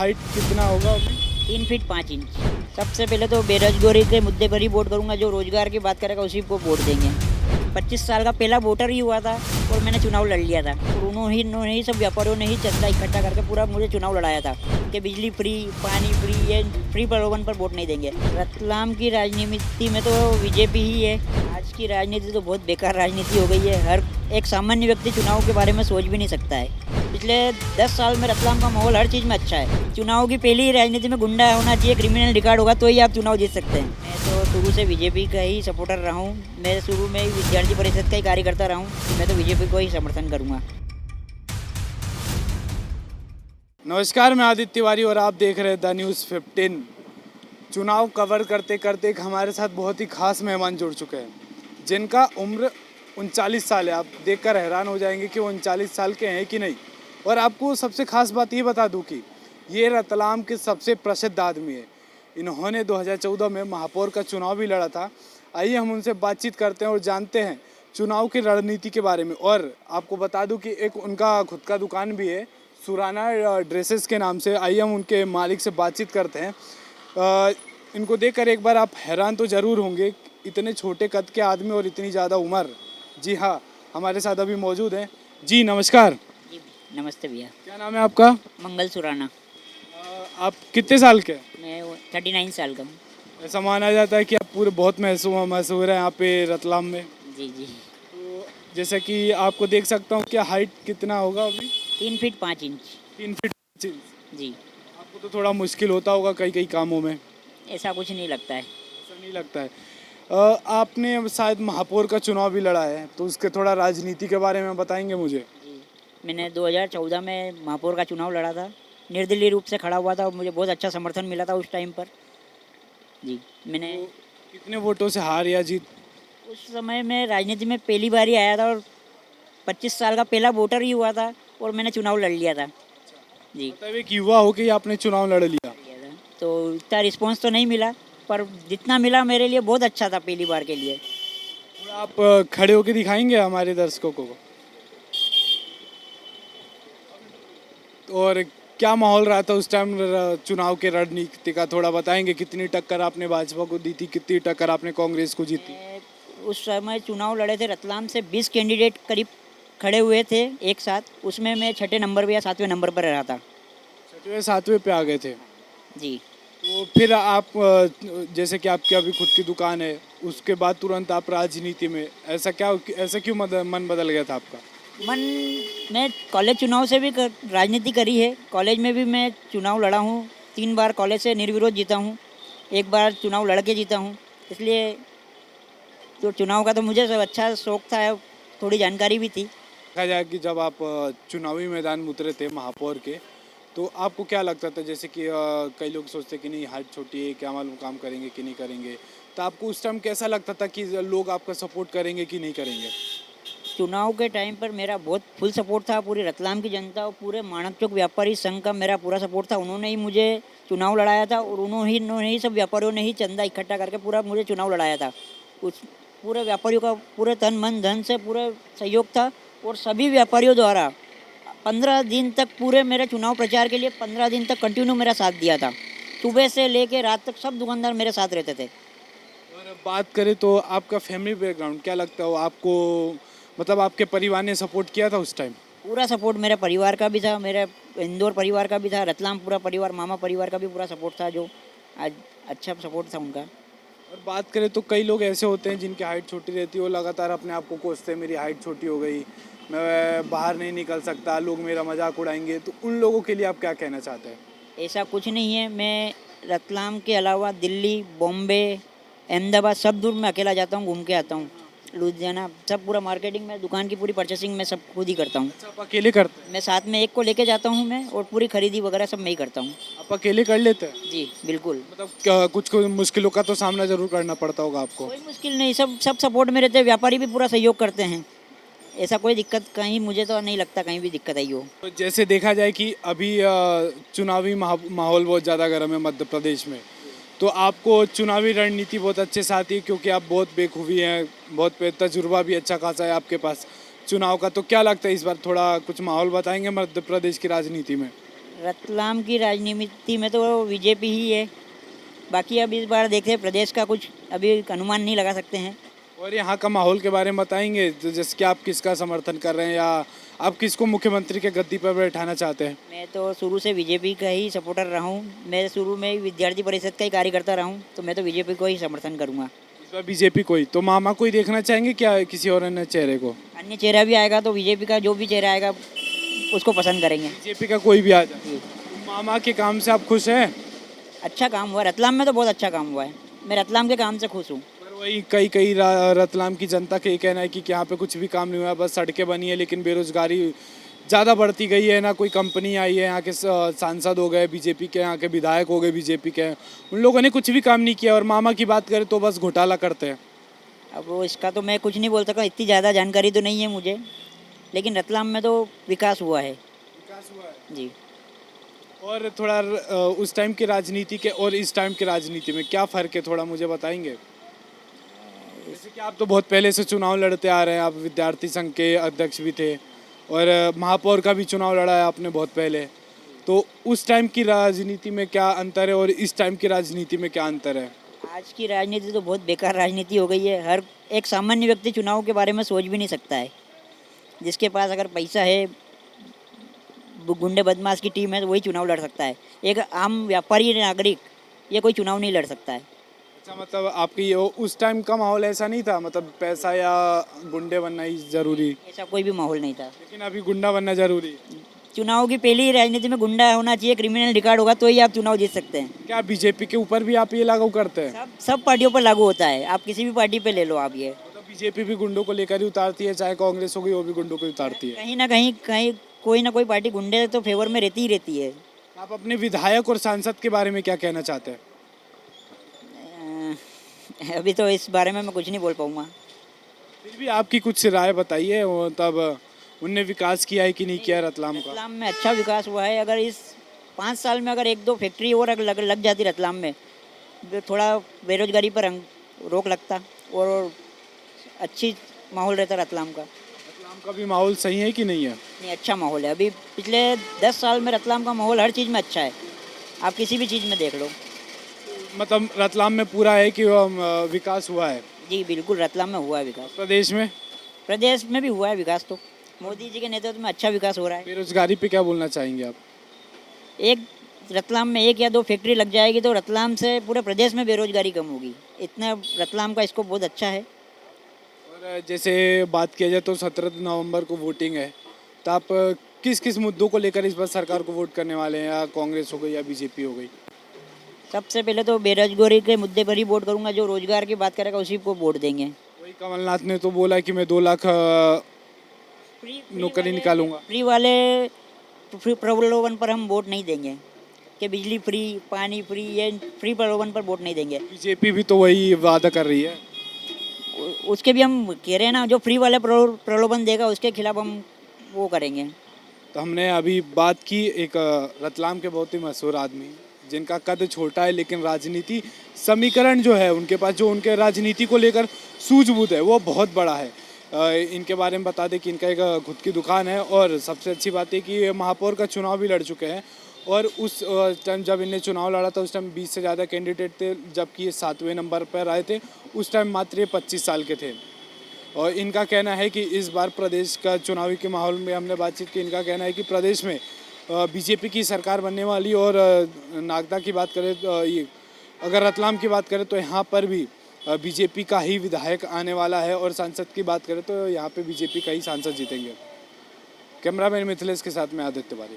Height कितना होगा अभी? 3 फीट 5 इंच। सबसे पहले तो बेरोजगारी के मुद्दे पर ही वोट करूंगा। जो रोजगार की बात करेगा उसी को वोट देंगे। 25 साल का पहला वोटर ही हुआ था और मैंने चुनाव लड़ लिया था और उन्होंने ही सब व्यापारियों ने ही चंदा इकट्ठा करके पूरा मुझे चुनाव लड़ाया था कि बिजली फ्री, पानी फ्री, ये फ्री प्रलोभन पर वोट नहीं देंगे। रतलाम की राजनीति में तो बीजेपी ही है। आज की राजनीति तो बहुत बेकार राजनीति हो गई है। हर एक सामान्य व्यक्ति चुनाव के बारे में सोच भी नहीं सकता है। पिछले 10 साल में रतलाम का माहौल हर चीज़ में अच्छा है। चुनाव की पहली ही राजनीति में गुंडा होना चाहिए, क्रिमिनल रिकॉर्ड होगा तो ही आप चुनाव जीत सकते हैं। मैं तो शुरू से बीजेपी का ही सपोर्टर रहा हूँ। मैं शुरू में ही विद्यार्थी परिषद का ही कार्यकर्ता रहा हूँ। मैं तो बीजेपी को ही समर्थन करूँगा। नमस्कार, मैं आदित्य तिवारी और आप देख रहे हैं द न्यूज़ 15। चुनाव कवर करते करते एक हमारे साथ बहुत ही खास मेहमान जुड़ चुके हैं जिनका उम्र 39 साल है। आप देखकर हैरान हो जाएंगे कि वो 39 साल के हैं कि नहीं। और आपको सबसे खास बात ये बता दूं कि ये रतलाम के सबसे प्रसिद्ध आदमी है। इन्होंने 2014 में महापौर का चुनाव भी लड़ा था। आइए हम उनसे बातचीत करते हैं और जानते हैं चुनाव की रणनीति के बारे में। और आपको बता दूं कि एक उनका खुद का दुकान भी है, सुराना ड्रेसेस के नाम से। आइए हम उनके मालिक से बातचीत करते हैं। इनको देखकर एक बार आप हैरान तो ज़रूर होंगे, इतने छोटे कद के आदमी और इतनी ज़्यादा उम्र। जी हाँ, हमारे साथ अभी मौजूद हैं। जी नमस्कार। जी नमस्ते भैया। क्या नाम है आपका? मंगल सुराना। आप कितने साल के हैं? मैं 39 साल का हूँ। ऐसा माना जाता है कि आप पूरे बहुत मशहूर हैं यहाँ पे रतलाम में। जी जी। तो जैसे कि आपको देख सकता हूँ, क्या हाइट कितना होगा अभी? 3 फीट 5 इंच। 3 feet 5 inch. जी। आपको तो थोड़ा मुश्किल होता होगा कई कई कामों में। ऐसा कुछ नहीं लगता है। ऐसा नहीं लगता है। आपने शायद महापौर का चुनाव भी लड़ा है, तो उसके थोड़ा राजनीति के बारे में बताएंगे मुझे? जी। मैंने 2014 में महापौर का चुनाव लड़ा था। निर्दलीय रूप से खड़ा हुआ था और मुझे बहुत अच्छा समर्थन मिला था उस टाइम पर। जी। मैंने तो कितने वोटों से हार या जीत? उस समय में राजनीति में पहली बार ही आया था और 25 साल का पहला वोटर ही हुआ था और मैंने चुनाव लड़ लिया था। जी। मतलब एक युवा हो के आपने चुनाव लड़ लिया। तो इतना रिस्पॉन्स तो नहीं मिला, पर जितना मिला मेरे लिए बहुत अच्छा था पहली बार के लिए। थोड़ा आप खड़े होके दिखाएंगे हमारे दर्शकों को? और क्या माहौल रहा था उस टाइम चुनाव के रणनीति का, थोड़ा बताएंगे? कितनी टक्कर आपने भाजपा को दी थी, कितनी टक्कर आपने कांग्रेस को जीती? उस समय चुनाव लड़े थे रतलाम से 20 कैंडिडेट करीब खड़े हुए थे एक साथ। उसमें मैं 6ठे नंबर पे या 7वें नंबर पर रहा था। 6वें 7वें पे आ गए थे। जी। तो फिर आप जैसे कि आपकी अभी खुद की दुकान है, उसके बाद तुरंत आप राजनीति में, ऐसा क्यों मन बदल गया था आपका? मन मैं कॉलेज चुनाव से भी राजनीति करी है। कॉलेज में भी मैं चुनाव लड़ा हूँ। 3 बार कॉलेज से निर्विरोध जीता हूँ। एक बार चुनाव लड़ के जीता हूँ। इसलिए तो चुनाव का तो मुझे सब अच्छा शौक था, थोड़ी जानकारी भी थी। देखा जाए कि जब आप चुनावी मैदान में उतरे थे महापौर के, तो आपको क्या लगता था? जैसे कि कई लोग सोचते कि नहीं, हाइट छोटी है, क्या मालूम काम करेंगे कि नहीं करेंगे। तो आपको उस टाइम कैसा लगता था कि लोग आपका सपोर्ट करेंगे कि नहीं करेंगे? चुनाव के टाइम पर मेरा बहुत फुल सपोर्ट था। पूरी रतलाम की जनता और पूरे माणक चौक व्यापारी संघ का मेरा पूरा सपोर्ट था। उन्होंने ही मुझे चुनाव लड़ाया था और उन्होंने ही सब व्यापारियों ने ही चंदा इकट्ठा करके पूरा मुझे चुनाव लड़ाया था। उस पूरे व्यापारियों का पूरे तन मन धन से पूरा सहयोग था और सभी व्यापारियों द्वारा 15 दिन तक पूरे मेरे चुनाव प्रचार के लिए 15 दिन तक कंटिन्यू मेरा साथ दिया था। सुबह से लेकर रात तक सब दुकानदार मेरे साथ रहते थे। और बात करें तो आपका फैमिली बैकग्राउंड क्या लगता है, आपको मतलब आपके परिवार ने सपोर्ट किया था उस टाइम? पूरा सपोर्ट मेरे परिवार का भी था, मेरे इंदौर परिवार का भी था, रतलाम पूरा परिवार, मामा परिवार का भी पूरा सपोर्ट था। जो आज अच्छा सपोर्ट था उनका। और बात करें तो कई लोग ऐसे होते हैं जिनकी हाइट छोटी रहती है, वो लगातार अपने आप को कोसते हैं, मेरी हाइट छोटी हो गई, मैं बाहर नहीं निकल सकता, लोग मेरा मजाक उड़ाएंगे। तो उन लोगों के लिए आप क्या कहना चाहते हैं? ऐसा कुछ नहीं है। मैं रतलाम के अलावा दिल्ली, बॉम्बे, अहमदाबाद सब दूर में अकेला जाता हूँ, घूम के आता हूँ। लुधियाना सब पूरा मार्केटिंग में, दुकान की पूरी परचेसिंग मैं सब खुद ही करता हूँ। अच्छा, आप अकेले करते हैं? मैं साथ में एक को लेके जाता हूँ मैं, और पूरी खरीदी वगैरह सब मैं ही करता हूँ। आप अकेले कर लेते हैं? जी बिल्कुल। मतलब कुछ मुश्किलों का तो सामना जरूर करना पड़ता होगा आपको? कोई मुश्किल नहीं, सब सब सपोर्ट में रहते हैं। व्यापारी भी पूरा सहयोग करते हैं। ऐसा कोई दिक्कत कहीं मुझे तो नहीं लगता कहीं भी दिक्कत आई हो। तो जैसे देखा जाए कि अभी चुनावी माहौल बहुत ज़्यादा गर्म है मध्य प्रदेश में, तो आपको चुनावी रणनीति बहुत अच्छे से आती है क्योंकि आप बहुत बेखूबी हैं, बहुत तजुर्बा भी अच्छा खासा है आपके पास चुनाव का। तो क्या लगता है इस बार, थोड़ा कुछ माहौल बताएंगे मध्य प्रदेश की राजनीति में? रतलाम की राजनीति में तो बीजेपी ही है। बाकी अब इस बार देखते हैं, प्रदेश का कुछ अभी अनुमान नहीं लगा सकते हैं। और यहाँ का माहौल के बारे में बताएंगे, तो जैसे कि आप किसका समर्थन कर रहे हैं या आप किसको मुख्यमंत्री के गद्दी पर बैठाना चाहते हैं? मैं तो शुरू से बीजेपी का ही सपोर्टर रहा हूँ। मैं शुरू में ही विद्यार्थी परिषद का ही कार्यकर्ता रहा हूँ, तो मैं तो बीजेपी को ही समर्थन करूँगा। इस बार बीजेपी को ही, तो मामा को ही देखना चाहेंगे क्या किसी और अन्य चेहरे को? अन्य चेहरा भी आएगा तो बीजेपी का जो भी चेहरा आएगा उसको पसंद करेंगे। बीजेपी का कोई भी आ जाए। तो मामा के काम से आप खुश हैं? अच्छा काम हुआ रतलाम में, तो बहुत अच्छा काम हुआ है। मैं रतलाम के काम से खुश हूँ। पर वही कई कई रतलाम की जनता का ये कहना है कि यहाँ पे कुछ भी काम नहीं हुआ, बस सड़कें बनी है, लेकिन बेरोजगारी ज़्यादा बढ़ती गई है। ना कोई कंपनी आई है, यहाँ के सांसद हो गए बीजेपी के, यहाँ के विधायक हो गए बीजेपी के, उन लोगों ने कुछ भी काम नहीं किया। और मामा की बात करें तो बस घोटाला करते हैं। अब वो इसका तो मैं कुछ नहीं बोल सकता, इतनी ज़्यादा जानकारी तो नहीं है मुझे, लेकिन रतलाम में तो विकास हुआ है। विकास हुआ है जी। और थोड़ा उस टाइम की राजनीति के और इस टाइम की राजनीति में क्या फ़र्क है, थोड़ा मुझे बताएंगे? जैसे कि आप तो बहुत पहले से चुनाव लड़ते आ रहे हैं, आप विद्यार्थी संघ के अध्यक्ष भी थे और महापौर का भी चुनाव लड़ा है आपने बहुत पहले। तो उस टाइम की राजनीति में क्या अंतर है और इस टाइम की राजनीति में क्या अंतर है? आज की राजनीति तो बहुत बेकार राजनीति हो गई है। हर एक सामान्य व्यक्ति चुनाव के बारे में सोच भी नहीं सकता है। जिसके पास अगर पैसा है, गुंडे बदमाश की टीम है, तो वही चुनाव लड़ सकता है। एक आम व्यापारी नागरिक ये कोई चुनाव नहीं लड़ सकता है। अच्छा, मतलब आपकी उस टाइम का माहौल ऐसा नहीं था, मतलब पैसा या गुंडे बनना ही जरूरी, ऐसा कोई भी माहौल नहीं था। लेकिन अभी गुंडा बनना जरूरी है। चुनाव की पहली राजनीति में गुंडा होना चाहिए, क्रिमिनल रिकॉर्ड होगा तो ही आप चुनाव जीत सकते हैं। क्या बीजेपी के ऊपर भी आप ये लागू करते हैं? सब पार्टियों पर लागू होता है। आप किसी भी पार्टी पे ले लो आप ये। मतलब बीजेपी भी गुंडों को लेकर ही उतारती है, चाहे कांग्रेस हो गई वो भी गुंडों को ही उतारती है। कहीं कहीं कोई ना कोई पार्टी गुंडे तो फेवर में रहती ही रहती है। आप अपने विधायक और सांसद के बारे में क्या कहना चाहते हैं? अभी तो इस बारे में मैं कुछ नहीं बोल पाऊँगा। फिर भी आपकी कुछ राय बताइए, वो तब उनने विकास किया है कि नहीं किया रतलाम का? रतलाम में अच्छा विकास हुआ है। अगर इस 5 साल में अगर 1-2 फैक्ट्री और लग जाती रतलाम में, तो थोड़ा बेरोजगारी पर रोक लगता और अच्छी माहौल रहता रतलाम का। रतलाम का भी माहौल सही है कि नहीं है? नहीं, अच्छा माहौल है। अभी पिछले 10 साल में रतलाम का माहौल हर चीज़ में अच्छा है। आप किसी भी चीज़ में देख लो। मतलब रतलाम में पूरा है कि विकास हुआ है? जी बिल्कुल, रतलाम में हुआ है विकास। प्रदेश में भी हुआ है विकास। तो मोदी जी के नेतृत्व में अच्छा विकास हो रहा है। बेरोजगारी पे क्या बोलना चाहेंगे आप? एक रतलाम में 1 या 2 फैक्ट्री लग जाएगी तो रतलाम से पूरे प्रदेश में बेरोजगारी कम होगी। इतना रतलाम का स्कोप बहुत अच्छा है। और जैसे बात किया जाए तो 17 नवंबर को वोटिंग है, तो आप किस किस मुद्दों को लेकर इस बार सरकार को वोट करने वाले हैं, या कांग्रेस हो गई या बीजेपी हो गई? सबसे पहले तो बेरोजगारी के मुद्दे पर ही वोट करूंगा। जो रोजगार की बात करेगा उसी को वोट देंगे। वही कमलनाथ ने तो बोला कि मैं 2 लाख नौकरी निकालूंगा। फ्री वाले प्रलोभन पर हम वोट नहीं देंगे कि बिजली फ्री, पानी फ्री, ये फ्री प्रलोभन पर वोट नहीं देंगे। बीजेपी भी तो वही वादा कर रही है। उसके भी हम कह रहे हैं ना, जो फ्री वाले प्रलोभन देगा उसके खिलाफ हम वो करेंगे। तो हमने अभी बात की एक रतलाम के बहुत ही मशहूर आदमी, जिनका कद छोटा है लेकिन राजनीति समीकरण जो है उनके पास, जो उनके राजनीति को लेकर सूझबूझ है वो बहुत बड़ा है। इनके बारे में बता दें कि इनका एक खुद की दुकान है और सबसे अच्छी बात है कि ये महापौर का चुनाव भी लड़ चुके हैं। और उस टाइम जब इन्हें चुनाव लड़ा था उस टाइम 20 से ज़्यादा कैंडिडेट थे, जबकि ये 7वें नंबर पर आए थे। उस टाइम मात्र ये 25 साल के थे। और इनका कहना है कि इस बार प्रदेश का चुनावी के माहौल में हमने बातचीत की, इनका कहना है कि प्रदेश में बीजेपी की सरकार बनने वाली। और नागदा की बात करें तो ये, अगर रतलाम की बात करें तो यहाँ पर भी बीजेपी का ही विधायक आने वाला है। और सांसद की बात करें तो यहाँ पे बीजेपी का ही सांसद जीतेंगे। कैमरामैन मिथिलेश के साथ में आदित्य तिवारी।